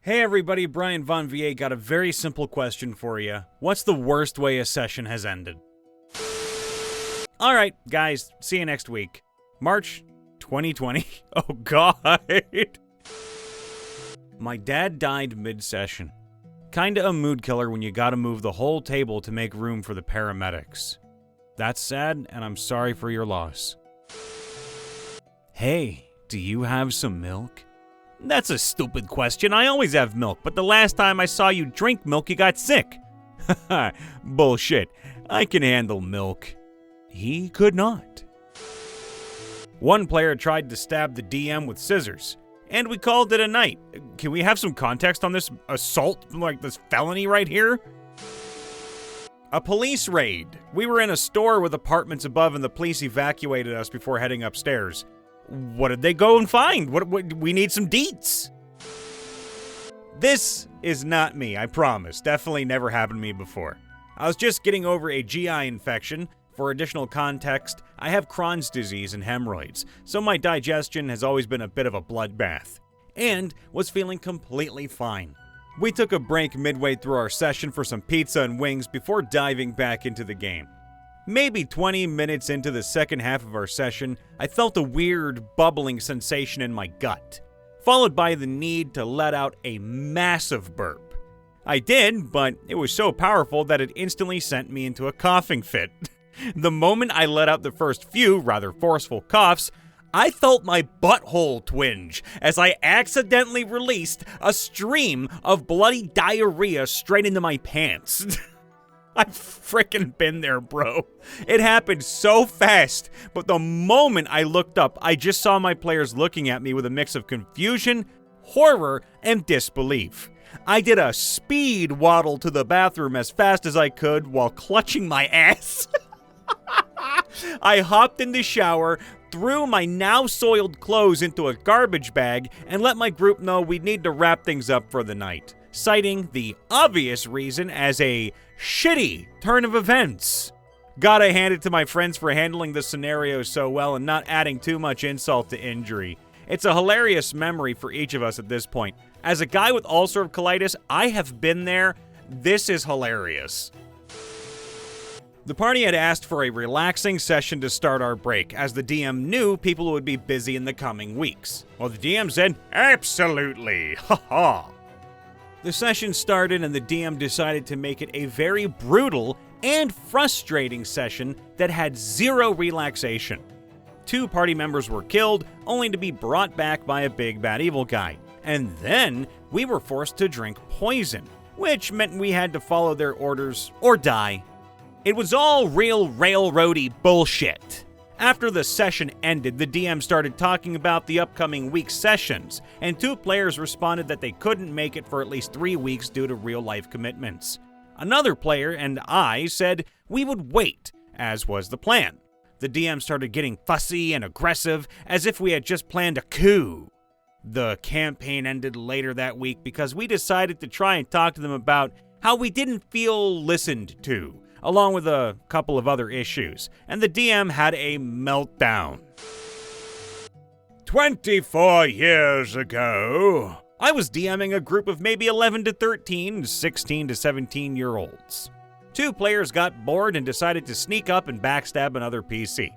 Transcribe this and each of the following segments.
Hey everybody, Brian Von VA got a very simple question for you. What's the worst way a session has ended? Alright, guys, see you next week. March 2020. Oh god. My dad died mid-session. Kinda a mood killer when you gotta move the whole table to make room for the paramedics. That's sad, and I'm sorry for your loss. Hey, do you have some milk? That's a stupid question. I always have milk, but the last time I saw you drink milk, you got sick. Haha, bullshit. I can handle milk. He could not. One player tried to stab the DM with scissors, and we called it a night. Can we have some context on this assault, like this felony right here? A police raid. We were in a store with apartments above, and the police evacuated us before heading upstairs. What did they go and find? What we need some deets. This is not me, I promise. Definitely never happened to me before. I was just getting over a GI infection. For additional context, I have Crohn's disease and hemorrhoids, so my digestion has always been a bit of a bloodbath, and was feeling completely fine. We took a break midway through our session for some pizza and wings before diving back into the game. Maybe 20 minutes into the second half of our session, I felt a weird bubbling sensation in my gut, followed by the need to let out a massive burp. I did, but it was so powerful that it instantly sent me into a coughing fit. The moment I let out the first few, rather forceful coughs, I felt my butthole twinge as I accidentally released a stream of bloody diarrhea straight into my pants. I've frickin' been there, bro. It happened so fast, but the moment I looked up, I just saw my players looking at me with a mix of confusion, horror, and disbelief. I did a speed waddle to the bathroom as fast as I could while clutching my ass. I hopped in the shower, threw my now soiled clothes into a garbage bag, and let my group know we'd need to wrap things up for the night, citing the obvious reason as a shitty turn of events. Gotta hand it to my friends for handling the scenario so well and not adding too much insult to injury. It's a hilarious memory for each of us at this point. As a guy with ulcerative colitis, I have been there. This is hilarious. The party had asked for a relaxing session to start our break, as the DM knew people would be busy in the coming weeks. Well, the DM said, absolutely, haha. The session started and the DM decided to make it a very brutal and frustrating session that had zero relaxation. 2 party members were killed, only to be brought back by a big bad evil guy. And then we were forced to drink poison, which meant we had to follow their orders or die. It was all real railroady bullshit. After the session ended, the DM started talking about the upcoming week's sessions, and 2 players responded that they couldn't make it for at least 3 weeks due to real-life commitments. Another player and I said we would wait, as was the plan. The DM started getting fussy and aggressive, as if we had just planned a coup. The campaign ended later that week because we decided to try and talk to them about how we didn't feel listened to, along with a couple of other issues, and the DM had a meltdown. 24 years ago, I was DMing a group of maybe 11 to 13, 16 to 17-year-olds. 2 players got bored and decided to sneak up and backstab another PC.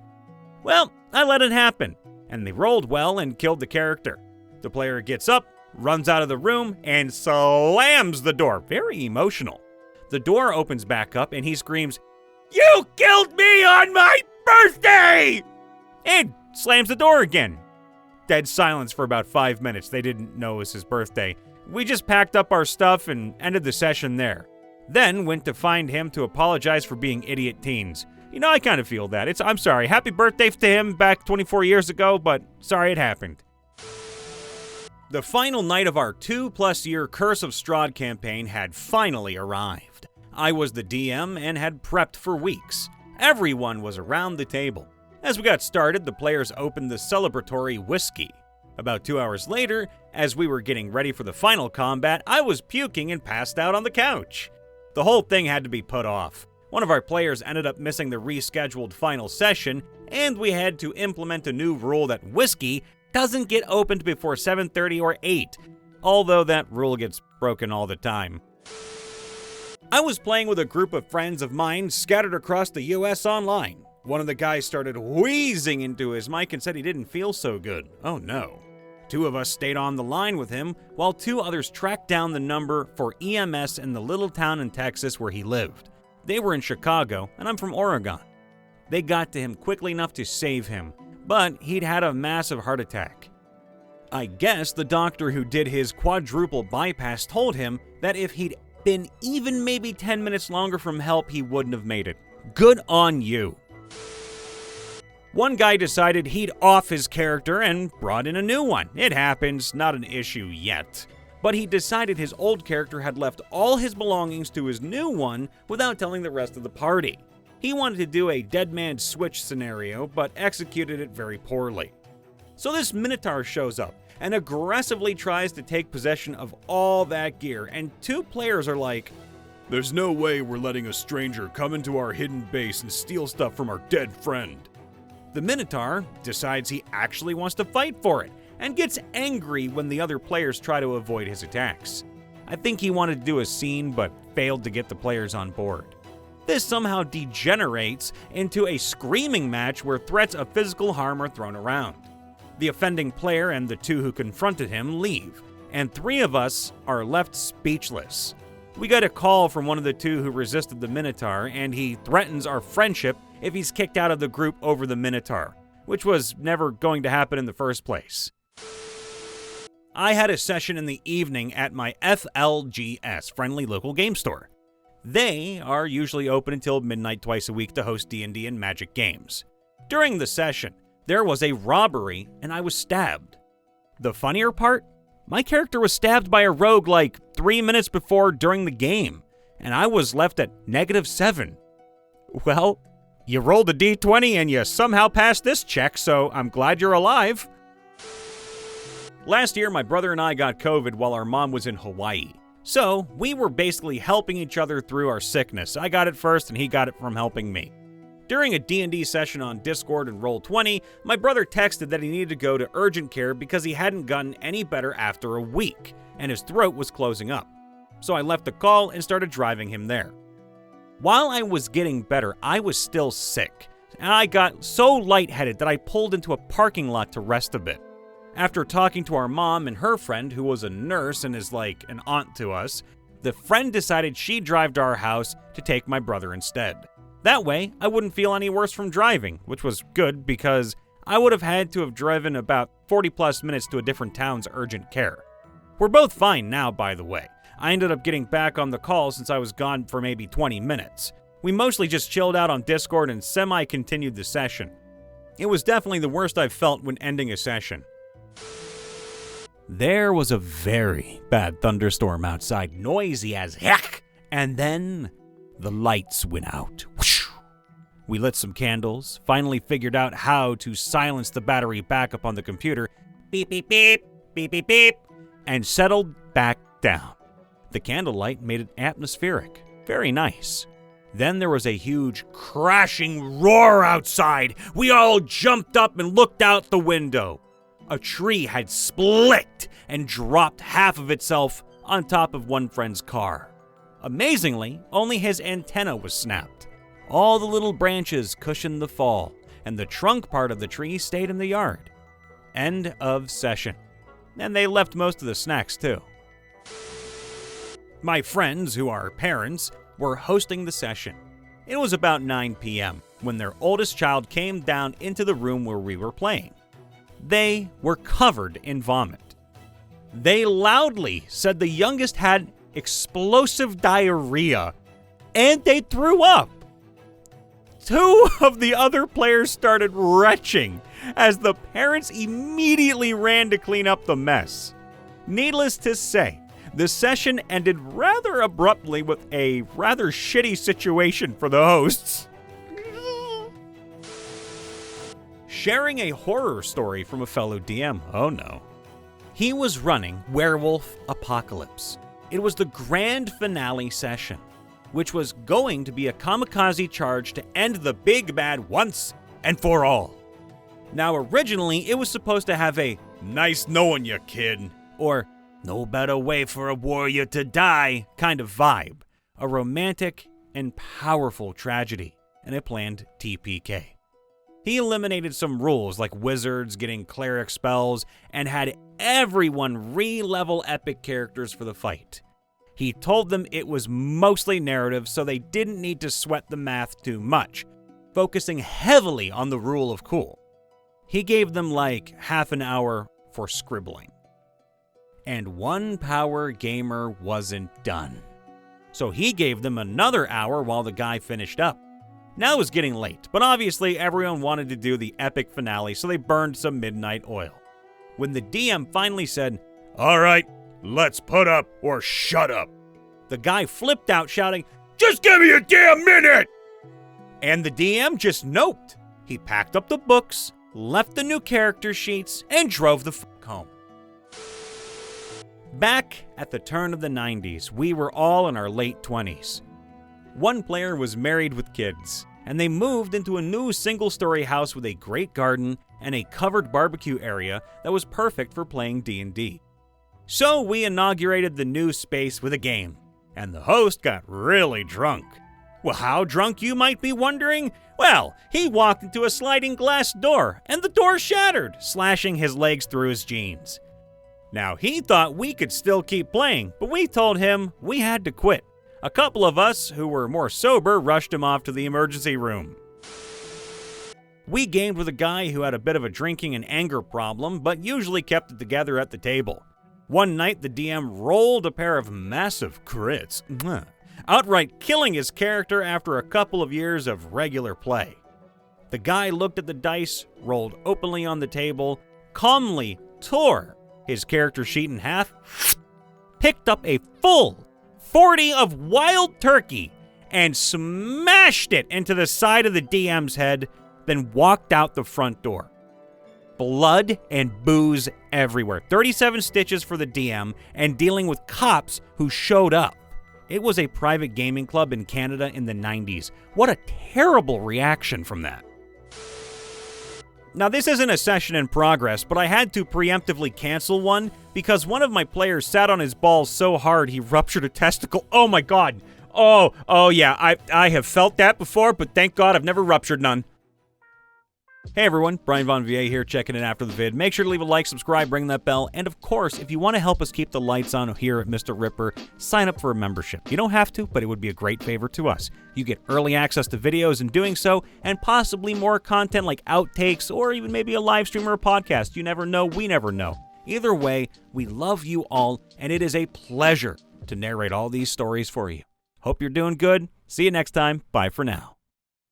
Well, I let it happen, and they rolled well and killed the character. The player gets up, runs out of the room, and slams the door. Very emotional. The door opens back up and he screams, "You killed me on my birthday!" And slams the door again. Dead silence for about 5 minutes. They didn't know it was his birthday. We just packed up our stuff and ended the session there. Then went to find him to apologize for being idiot teens. You know, I kind of feel that. I'm sorry. Happy birthday to him back 24 years ago, but sorry it happened. The final night of our 2+ year Curse of Strahd campaign had finally arrived. I was the DM and had prepped for weeks. Everyone was around the table. As we got started, the players opened the Celebratory whiskey. About 2 hours later, as we were getting ready for the final combat, I was puking and passed out on the couch. The whole thing had to be put off. One of our players ended up missing the rescheduled final session, and we had to implement a new rule that whiskey doesn't get opened before 7:30 or 8. although that rule gets broken all the time. I was playing with a group of friends of mine scattered across the US online. One of the guys started wheezing into his mic and said he didn't feel so good. Oh no. 2 of us stayed on the line with him, while 2 others tracked down the number for EMS in the little town in Texas where he lived. They were in Chicago, and I'm from Oregon. They got to him quickly enough to save him, but he'd had a massive heart attack. I guess the doctor who did his quadruple bypass told him that if he'd been even maybe 10 minutes longer from help, he wouldn't have made it. Good on you. One guy decided he'd off his character and brought in a new one. It happens, not an issue yet. But he decided his old character had left all his belongings to his new one without telling the rest of the party. He wanted to do a dead man switch scenario, but executed it very poorly. So this Minotaur shows up and aggressively tries to take possession of all that gear, and 2 players are like, "There's no way we're letting a stranger come into our hidden base and steal stuff from our dead friend." The Minotaur decides he actually wants to fight for it, and gets angry when the other players try to avoid his attacks. I think he wanted to do a scene, but failed to get the players on board. This somehow degenerates into a screaming match where threats of physical harm are thrown around. The offending player and the 2 who confronted him leave, and 3 of us are left speechless. We get a call from one of the 2 who resisted the Minotaur, and he threatens our friendship if he's kicked out of the group over the Minotaur, which was never going to happen in the first place. I had a session in the evening at my FLGS, Friendly Local Game Store. They are usually open until midnight twice a week to host D&D and Magic games. During the session, there was a robbery and I was stabbed. The funnier part? My character was stabbed by a rogue like 3 minutes before during the game, and I was left at -7. Well, you rolled a d20 and you somehow passed this check, so I'm glad you're alive. Last year, my brother and I got COVID while our mom was in Hawaii. So, we were basically helping each other through our sickness. I got it first and he got it from helping me. During a D&D session on Discord and Roll20, my brother texted that he needed to go to urgent care because he hadn't gotten any better after a week, and his throat was closing up. So I left the call and started driving him there. While I was getting better, I was still sick, and I got so lightheaded that I pulled into a parking lot to rest a bit. After talking to our mom and her friend, who was a nurse and is like an aunt to us, the friend decided she'd drive to our house to take my brother instead. That way, I wouldn't feel any worse from driving, which was good because I would have had to have driven about 40 plus minutes to a different town's urgent care. We're both fine now, by the way. I ended up getting back on the call since I was gone for maybe 20 minutes. We mostly just chilled out on Discord and semi-continued the session. It was definitely the worst I've felt when ending a session. There was a very bad thunderstorm outside, noisy as heck, and then the lights went out. Whoosh. We lit some candles, finally figured out how to silence the battery backup on the computer, beep beep beep, beep beep beep, and settled back down. The candlelight made it atmospheric, very nice. Then there was a huge crashing roar outside. We all jumped up and looked out the window. A tree had split and dropped half of itself on top of one friend's car. Amazingly, only his antenna was snapped. All the little branches cushioned the fall, and the trunk part of the tree stayed in the yard. End of session. And they left most of the snacks too. My friends, who are parents, were hosting the session. It was about 9 p.m. when their oldest child came down into the room where we were playing. They were covered in vomit. They loudly said the youngest had explosive diarrhea, and they threw up. 2 of the other players started retching as the parents immediately ran to clean up the mess. Needless to say, the session ended rather abruptly with a rather shitty situation for the hosts. Sharing a horror story from a fellow DM. Oh no. He was running Werewolf Apocalypse. It was the grand finale session, which was going to be a kamikaze charge to end the big bad once and for all. Now originally it was supposed to have a "nice knowing you, kid," or no better way for a warrior to die kind of vibe. A romantic and powerful tragedy in a planned TPK. He eliminated some rules like wizards getting cleric spells and had everyone re-level epic characters for the fight. He told them it was mostly narrative, so they didn't need to sweat the math too much, focusing heavily on the rule of cool. He gave them like half an hour for scribbling. And one power gamer wasn't done. So he gave them another hour while the guy finished up. Now it was getting late, but obviously everyone wanted to do the epic finale, so they burned some midnight oil. When the DM finally said, "All right, let's put up or shut up," the guy flipped out shouting, "Just give me a damn minute!" And the DM just noped. He packed up the books, left the new character sheets, and drove the fuck home. Back at the turn of the 90s, we were all in our late 20s. One player was married with kids, and they moved into a new single-story house with a great garden and a covered barbecue area that was perfect for playing D&D. So we inaugurated the new space with a game, and the host got really drunk. Well, how drunk, you might be wondering? Well, he walked into a sliding glass door, and the door shattered, slashing his legs through his jeans. Now, he thought we could still keep playing, but we told him we had to quit. A couple of us, who were more sober, rushed him off to the emergency room. We gamed with a guy who had a bit of a drinking and anger problem, but usually kept it together at the table. One night, the DM rolled a pair of massive crits, outright killing his character after a couple of years of regular play. The guy looked at the dice, rolled openly on the table, calmly tore his character sheet in half, picked up a full 40 of wild turkey, and smashed it into the side of the DM's head, then walked out the front door. Blood and booze everywhere. 37 stitches for the DM, and dealing with cops who showed up. It was a private gaming club in Canada in the 90s. What a terrible reaction from that. Now, this isn't a session in progress, but I had to preemptively cancel one because one of my players sat on his balls so hard he ruptured a testicle. Oh my god. Oh yeah, I have felt that before, but thank God I've never ruptured none. Hey everyone, Brian Von VA here, checking in after the vid. Make sure to leave a like, subscribe, ring that bell, and of course, if you want to help us keep the lights on here at MrRipper, sign up for a membership. You don't have to, but it would be a great favor to us. You get early access to videos in doing so, and possibly more content like outtakes, or even maybe a live stream or a podcast. You never know, we never know. Either way, we love you all, and it is a pleasure to narrate all these stories for you. Hope you're doing good. See you next time. Bye for now.